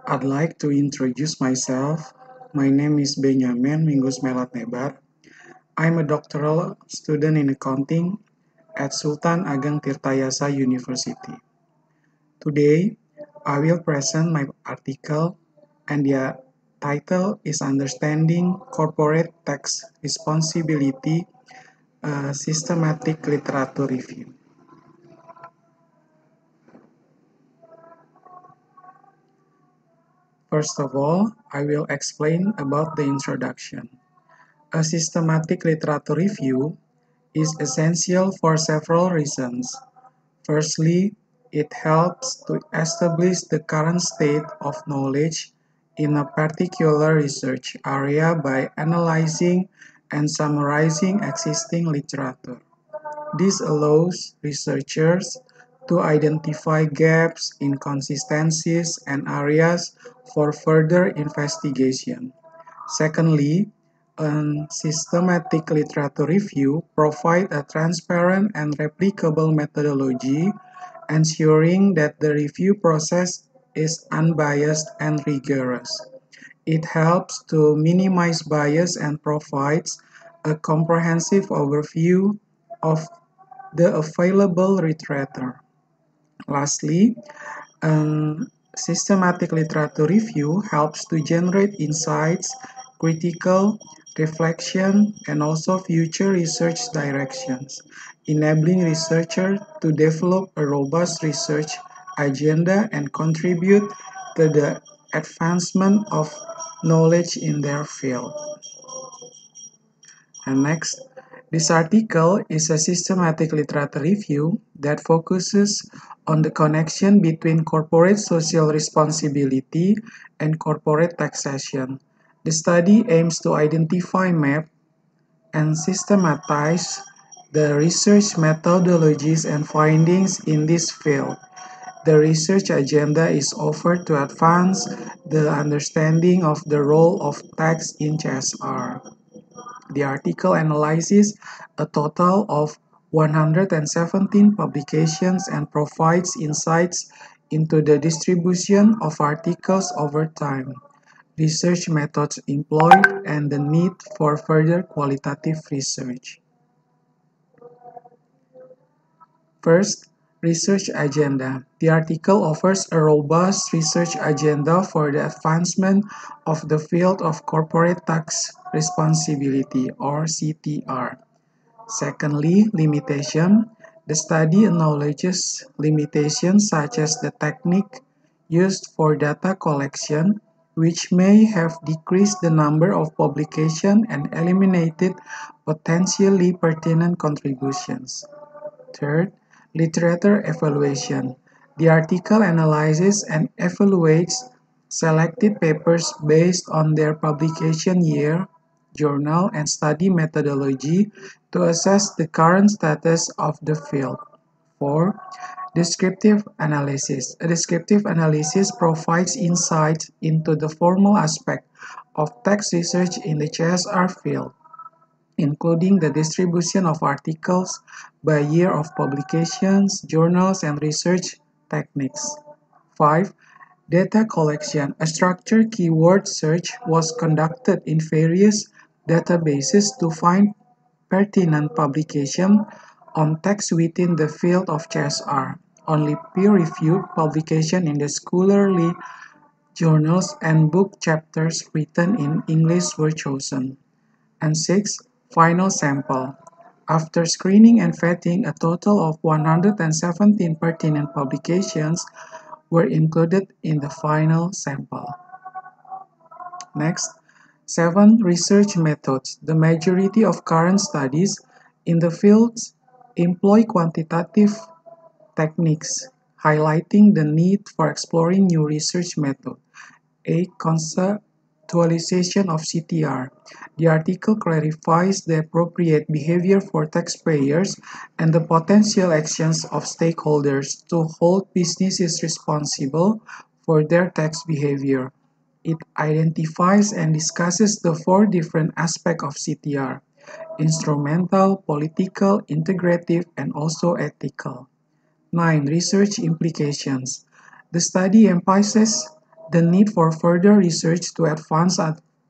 I'd like to introduce myself. My name is Benyamin Melat. I'm a doctoral student in accounting at Sultan Ageng Tirtayasa University. Today, I will present my article and the title is Understanding Corporate Tax Responsibility, a Systematic Literature Review. First of all, I will explain about the introduction. A systematic literature review is essential for several reasons. Firstly, it helps to establish the current state of knowledge in a particular research area by analyzing and summarizing existing literature. This allows researchers to identify gaps, inconsistencies, and areas for further investigation. Secondly, a systematic literature review provides a transparent and replicable methodology, ensuring that the review process is unbiased and rigorous. It helps to minimize bias and provides a comprehensive overview of the available literature. Lastly, a systematic literature review helps to generate insights, critical reflection, and also future research directions, enabling researchers to develop a robust research agenda and contribute to the advancement of knowledge in their field. And next, this article is a systematic literature review that focuses on the connection between corporate social responsibility and corporate taxation. The study aims to identify, map, and systematize the research methodologies and findings in this field. The research agenda is offered to advance the understanding of the role of tax in CSR. The article analyzes a total of 117 publications and provides insights into the distribution of articles over time, research methods employed, and the need for further qualitative research. First, research agenda. The article offers a robust research agenda for the advancement of the field of corporate tax responsibility, or CTR. Secondly, limitation. The study acknowledges limitations such as the technique used for data collection, which may have decreased the number of publications and eliminated potentially pertinent contributions. Third, literature evaluation. The article analyzes and evaluates selected papers based on their publication year, journal, and study methodology to assess the current status of the field. 4. Descriptive analysis. A descriptive analysis provides insight into the formal aspect of tax research in the CSR field, including the distribution of articles by year of publications, journals, and research techniques. 5. Data collection. A structured keyword search was conducted in various databases to find pertinent publication on text within the field of CSR. Only peer-reviewed publication in the scholarly journals and book chapters written in English were chosen. And 6. Final sample. After screening and vetting, a total of 117 pertinent publications were included in the final sample. Next, 7. Research methods. The majority of current studies in the fields employ quantitative techniques, highlighting the need for exploring new research methods. 8. Conceptualization of CTR. The article clarifies the appropriate behavior for taxpayers and the potential actions of stakeholders to hold businesses responsible for their tax behavior. It identifies and discusses the 4 different aspects of CTR: instrumental, political, integrative, and also ethical. 9. Research implications. The study emphasizes the need for further research to advance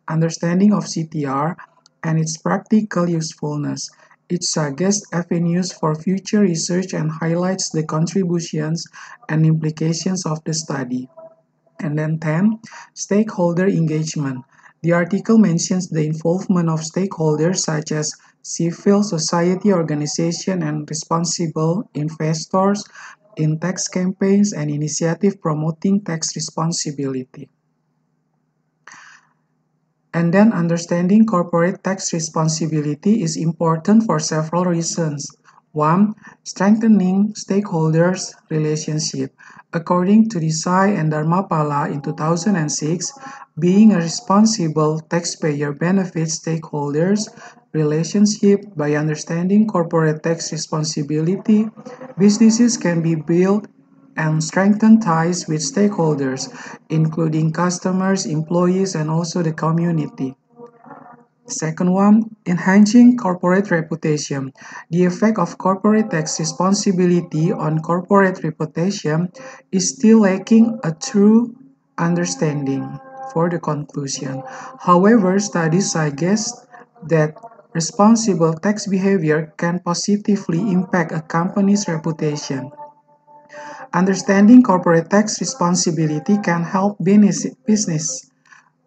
understanding of CTR and its practical usefulness. It suggests avenues for future research and highlights the contributions and implications of the study. And then 10, stakeholder engagement. The article mentions the involvement of stakeholders such as civil society organizations and responsible investors in tax campaigns and initiatives promoting tax responsibility. And then understanding corporate tax responsibility is important for several reasons. One, strengthening stakeholders' relationship. According to Desai and Dharmapala in 2006, being a responsible taxpayer benefits stakeholders' relationship by understanding corporate tax responsibility. Businesses can be built and strengthen ties with stakeholders, including customers, employees, and also the community. Second one, enhancing corporate reputation. The effect of corporate tax responsibility on corporate reputation is still lacking a true understanding for the conclusion. However, studies suggest that responsible tax behavior can positively impact a company's reputation. Understanding corporate tax responsibility can help business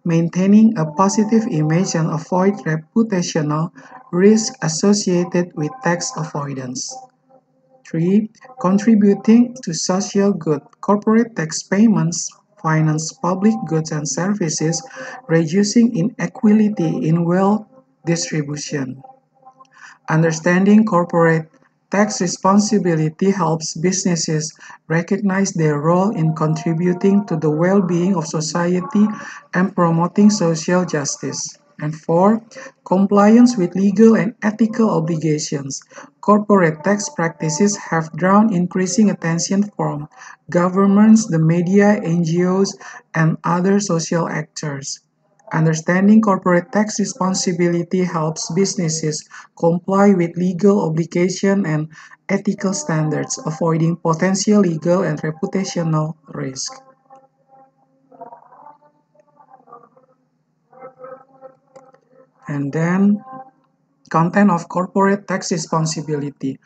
maintaining a positive image and avoid reputational risk associated with tax avoidance. 3. Contributing to social good. Corporate tax payments finance public goods and services, reducing inequality in wealth distribution. Understanding corporate tax responsibility helps businesses recognize their role in contributing to the well-being of society and promoting social justice. And 4. Compliance with legal and ethical obligations. Corporate tax practices have drawn increasing attention from governments, the media, NGOs, and other social actors. Understanding corporate tax responsibility helps businesses comply with legal obligations and ethical standards, avoiding potential legal and reputational risk. And then, content of corporate tax responsibility.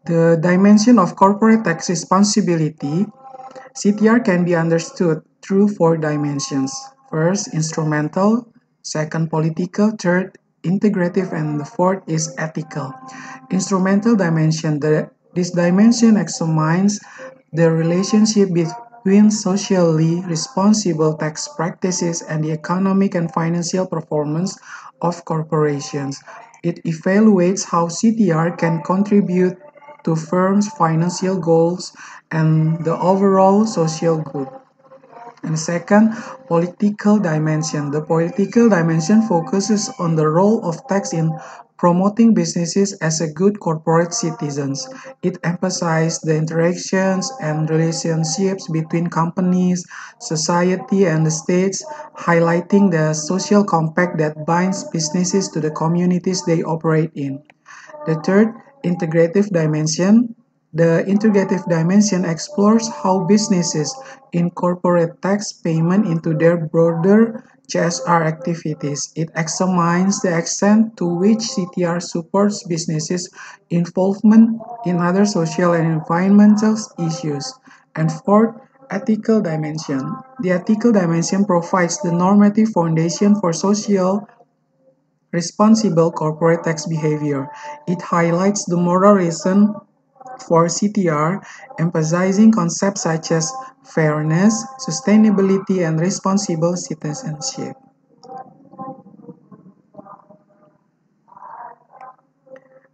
The dimension of corporate tax responsibility, CTR can be understood through 4 dimensions. First, instrumental, second, political, third, integrative, and the fourth is ethical. Instrumental dimension, this dimension examines the relationship between socially responsible tax practices and the economic and financial performance of corporations. It evaluates how CTR can contribute to firms' financial goals and the overall social good. And second, political dimension. The political dimension focuses on the role of tax in promoting businesses as a good corporate citizens. It emphasizes the interactions and relationships between companies, society, and the states, highlighting the social compact that binds businesses to the communities they operate in. The third, integrative dimension. The integrative dimension explores how businesses incorporate tax payment into their broader CSR activities. It examines the extent to which CTR supports businesses' involvement in other social and environmental issues. And fourth, ethical dimension. The ethical dimension provides the normative foundation for social responsible corporate tax behavior. It highlights the moral reason for CTR, emphasizing concepts such as fairness, sustainability, and responsible citizenship.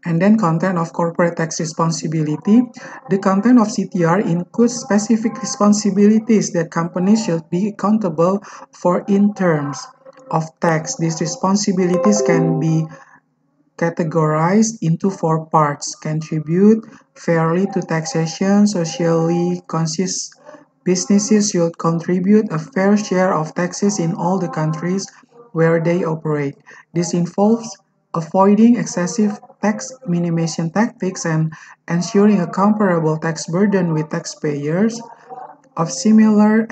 And then content of corporate tax responsibility. The content of CTR includes specific responsibilities that companies should be accountable for in terms of tax. These responsibilities can be categorized into four parts: contribute fairly to taxation, socially conscious businesses should contribute a fair share of taxes in all the countries where they operate. This involves avoiding excessive tax minimization tactics and ensuring a comparable tax burden with taxpayers of similar